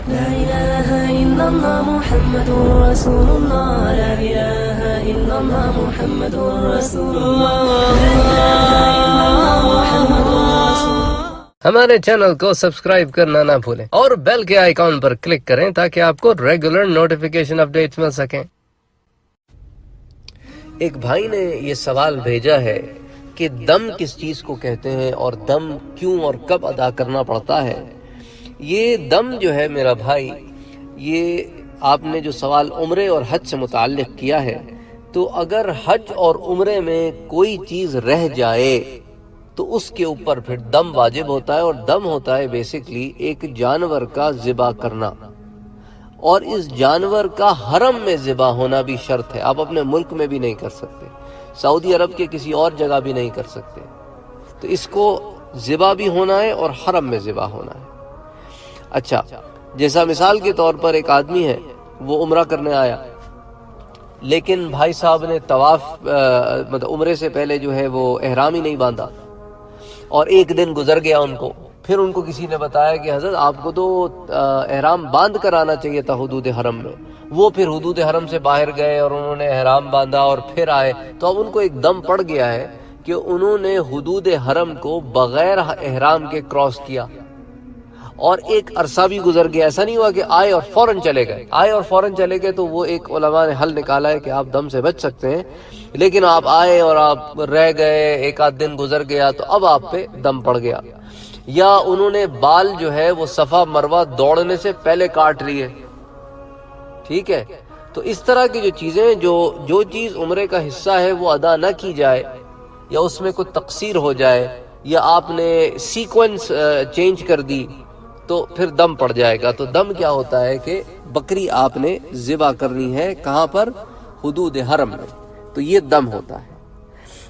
لا إله إلا الله محمد رسول الله لا إله إلا الله محمد رسول الله لا إله إلا الله محمد رسول الله. ہمارے چینل کو سبسکرائب کرنا نہ بھولیں اور بیل کے آئیکن پر کلک کریں تاکہ آپ کو ریگولر نوٹیفیکیشن اپڈیٹس مل سکیں. ایک بھائی نے یہ سوال بھیجا ہے کہ دم کس چیز کو کہتے ہیں اور دم کیوں اور کب ادا کرنا پڑتا ہے. یہ دم جو ہے میرا بھائی، یہ آپ نے جو سوال عمرے اور حج سے متعلق کیا ہے، تو اگر حج اور عمرے میں کوئی چیز رہ جائے تو اس کے اوپر پھر دم واجب ہوتا ہے. اور دم ہوتا ہے بیسیکلی ایک جانور کا ذبح کرنا، اور اس جانور کا حرم میں ذبح ہونا بھی شرط ہے. آپ اپنے ملک میں بھی نہیں کر سکتے، سعودی عرب کے کسی اور جگہ بھی نہیں کر سکتے. تو اس کو ذبح بھی ہونا ہے اور حرم میں ذبح ہونا ہے. اچھا، جیسا مثال کے طور پر ایک آدمی ہے، وہ عمرہ کرنے آیا، لیکن بھائی صاحب نے طواف مطلب عمرے سے پہلے جو ہے وہ احرام ہی نہیں باندھا، اور ایک دن گزر گیا ان کو. پھر ان کو کسی نے بتایا کہ حضرت آپ کو تو احرام باندھ کر آنا چاہیے تھا حدود حرم میں. وہ پھر حدود حرم سے باہر گئے اور انہوں نے احرام باندھا اور پھر آئے، تو اب ان کو ایک دم پڑ گیا ہے کہ انہوں نے حدود حرم کو بغیر احرام کے کراس کیا، اور ایک عرصہ بھی گزر گیا. ایسا نہیں ہوا کہ آئے اور فوراً چلے گئے. تو وہ ایک علماء نے حل نکالا ہے کہ آپ دم سے بچ سکتے ہیں، لیکن آپ آئے اور آپ رہ گئے، ایک آدھ دن گزر گیا، تو اب آپ پہ دم پڑ گیا. یا انہوں نے بال جو ہے وہ صفا مروہ دوڑنے سے پہلے کاٹ لیے، ٹھیک ہے. تو اس طرح کی جو چیزیں، جو چیز عمرے کا حصہ ہے وہ ادا نہ کی جائے، یا اس میں کوئی تقصیر ہو جائے، یا آپ نے سیکوینس چینج کر دی، تو پھر دم پڑ جائے گا. تو دم کیا ہوتا ہے کہ بکری آپ نے ذبح کرنی ہے، کہاں پر؟ حدود حرم میں. تو یہ دم ہوتا ہے.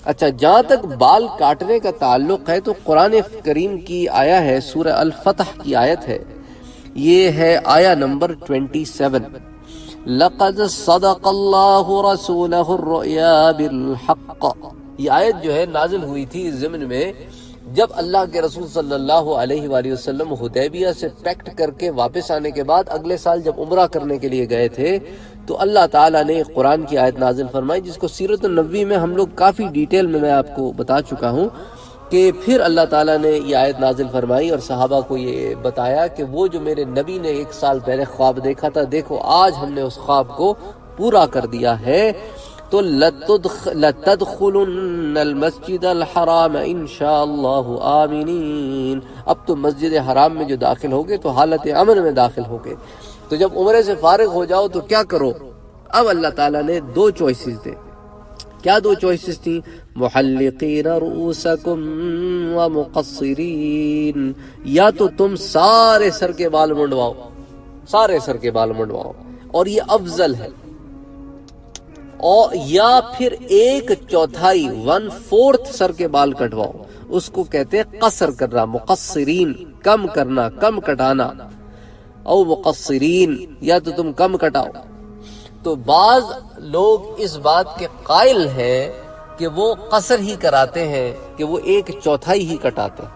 اچھا، جہاں تک بال کاٹنے کا تعلق ہے تو قرآن کریم کی آیا ہے، سورہ الفتح کی آیت ہے، یہ ہے آیا نمبر 27. لَقَدْ صَدَقَ اللَّهُ رَسُولَهُ الرُّؤْيَا بِالْحَقِّ. یہ آیت جو ہے نازل ہوئی تھی اس ضمن میں جب اللہ کے رسول صلی اللہ علیہ وآلہ وسلم حدیبیہ سے پیکٹ کر کے واپس آنے کے بعد اگلے سال جب عمرہ کرنے کے لیے گئے تھے، تو اللہ تعالیٰ نے قرآن کی آیت نازل فرمائی، جس کو سیرت النبوی میں ہم لوگ کافی ڈیٹیل میں آپ کو بتا چکا ہوں، کہ پھر اللہ تعالیٰ نے یہ آیت نازل فرمائی اور صحابہ کو یہ بتایا کہ وہ جو میرے نبی نے 1 سال پہلے خواب دیکھا تھا، دیکھو آج ہم نے اس خواب کو پورا کر دیا ہے. تو لَتَدْخُلُنَّ الْمَسْجِدَ الْحَرَامَ إِنشَاءَ آمِنِينَ. اب تو مسجد حرام میں جو داخل ہوگے تو حالت امن میں داخل ہوگے. تو جب عمرے سے فارغ ہو جاؤ تو کیا کرو؟ اب اللہ تعالیٰ نے 2 چوائسز دے. کیا 2 چوائسز تھیں؟ مُحَلِّقِينَ رُؤُوسَكُمْ وَمُقَصِّرِينَ. یا تو تم سارے سر کے بال منڈواؤ، اور یہ افضل ہے، اور یا پھر 1/4 1/4 سر کے بال کٹواؤ. اس کو کہتے ہیں قصر کرنا، مقصرین، کم کرنا، کم کٹانا. او مقصرین، یا تو تم کم کٹاؤ. تو بعض لوگ اس بات کے قائل ہیں کہ وہ قصر ہی کراتے ہیں، کہ وہ 1/4 ہی کٹاتے ہیں،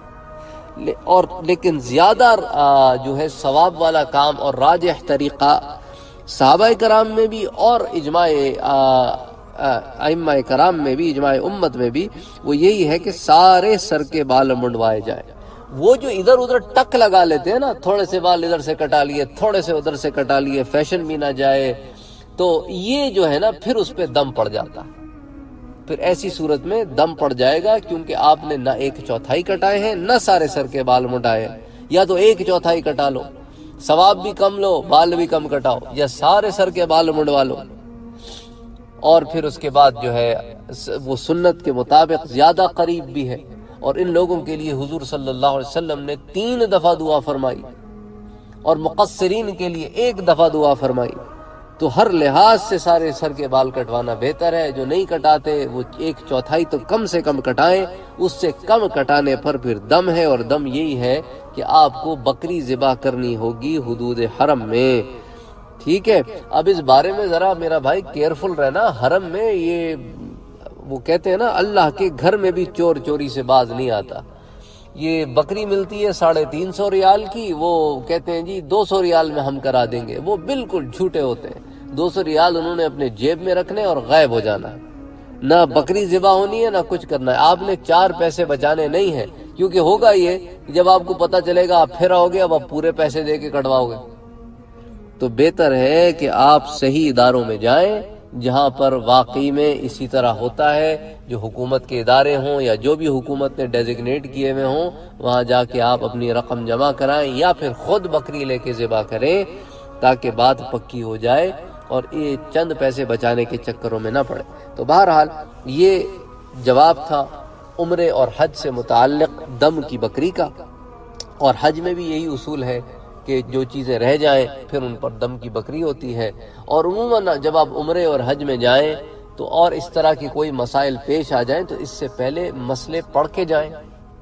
اور لیکن زیادہ جو ہے ثواب والا کام اور راجح طریقہ صحابہ کرام میں بھی اور اجماع ائمہ کرام میں بھی، اجماع امت میں بھی، وہ یہی ہے کہ سارے سر کے بال منڈوائے جائیں. وہ جو ادھر ادھر ٹک لگا لیتے ہیں نا، تھوڑے سے بال ادھر سے کٹا لیے، تھوڑے سے ادھر سے کٹا لیے، فیشن بھی نہ جائے، تو یہ جو ہے نا پھر اس پہ دم پڑ جاتا. پھر ایسی صورت میں دم پڑ جائے گا، کیونکہ آپ نے نہ 1/4 کٹائے ہیں، نہ سارے سر کے بال منڈائے. یا تو 1/4 کٹا لو، ثواب بھی کم لو، بال بھی کم کٹاؤ، یا سارے سر کے بال منڈوا لو. اور پھر اس کے بعد جو ہے وہ سنت کے مطابق زیادہ قریب بھی ہے. اور ان لوگوں کے لیے حضور صلی اللہ علیہ وسلم نے 3 دفعہ دعا فرمائی، اور مقصرین کے لیے 1 دفعہ دعا فرمائی. تو ہر لحاظ سے سارے سر کے بال کٹوانا بہتر ہے. جو نہیں کٹاتے وہ 1/4 تو کم سے کم کٹائیں. اس سے کم کٹانے پر پھر دم ہے، اور دم یہی ہے کہ آپ کو بکری ذبح کرنی ہوگی حدود حرم میں. ٹھیک ہے، اب اس بارے میں ذرا میرا بھائی کیئرفل رہنا. حرم میں یہ وہ کہتے ہیں نا، اللہ کے گھر میں بھی چور چوری سے باز نہیں آتا. یہ بکری ملتی ہے 350 ریال کی، وہ کہتے ہیں جی 200 ریال میں ہم کرا دیں گے، وہ بالکل جھوٹے ہوتے ہیں۔ 200 ریال انہوں نے اپنے جیب میں رکھنے اور غائب ہو جانا، نہ بکری ذبح ہونی ہے نہ کچھ کرنا ہے۔ آپ نے 4 پیسے بچانے نہیں ہیں، کیونکہ ہوگا یہ جب آپ کو پتہ چلے گا آپ پھر آؤ گے، اب آپ پورے پیسے دے کے کٹواؤ گے۔ تو بہتر ہے کہ آپ صحیح اداروں میں جائیں جہاں پر واقعی میں اسی طرح ہوتا ہے، جو حکومت کے ادارے ہوں یا جو بھی حکومت نے ڈیزگنیٹ کیے ہوئے ہوں، وہاں جا کے آپ اپنی رقم جمع کرائیں یا پھر خود بکری لے کے ذبح کریں تاکہ بات پکی ہو جائے اور یہ چند پیسے بچانے کے چکروں میں نہ پڑے۔ تو بہرحال یہ جواب تھا عمرے اور حج سے متعلق دم کی بکری کا، اور حج میں بھی یہی اصول ہے کہ جو چیزیں رہ جائیں پھر ان پر دم کی بکری ہوتی ہے۔ اور عموماً جب آپ عمرے اور حج میں جائیں تو اور اس طرح کی کوئی مسائل پیش آ جائیں تو اس سے پہلے مسئلے پڑھ کے جائیں،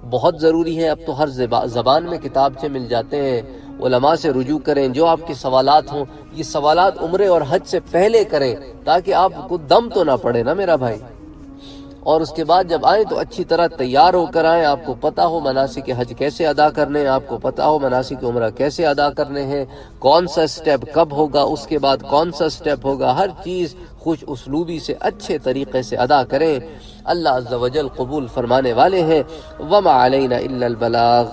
بہت ضروری ہے۔ اب تو ہر زبان میں کتابچے مل جاتے ہیں، علماء سے رجوع کریں، جو آپ کے سوالات ہوں یہ سوالات عمرے اور حج سے پہلے کریں تاکہ آپ کو دم تو نہ پڑے نا میرا بھائی۔ اور اس کے بعد جب آئیں تو اچھی طرح تیار ہو کر آئیں، آپ کو پتہ ہو مناسک حج کیسے ادا کرنے ہیں، آپ کو پتہ ہو مناسک عمرہ کیسے ادا کرنے ہیں، کون سا سٹیپ کب ہوگا، اس کے بعد کون سا سٹیپ ہوگا، ہر چیز خوش اسلوبی سے اچھے طریقے سے ادا کریں۔ اللہ عز و جل قبول فرمانے والے ہیں۔ وما علینا الا البلاغ۔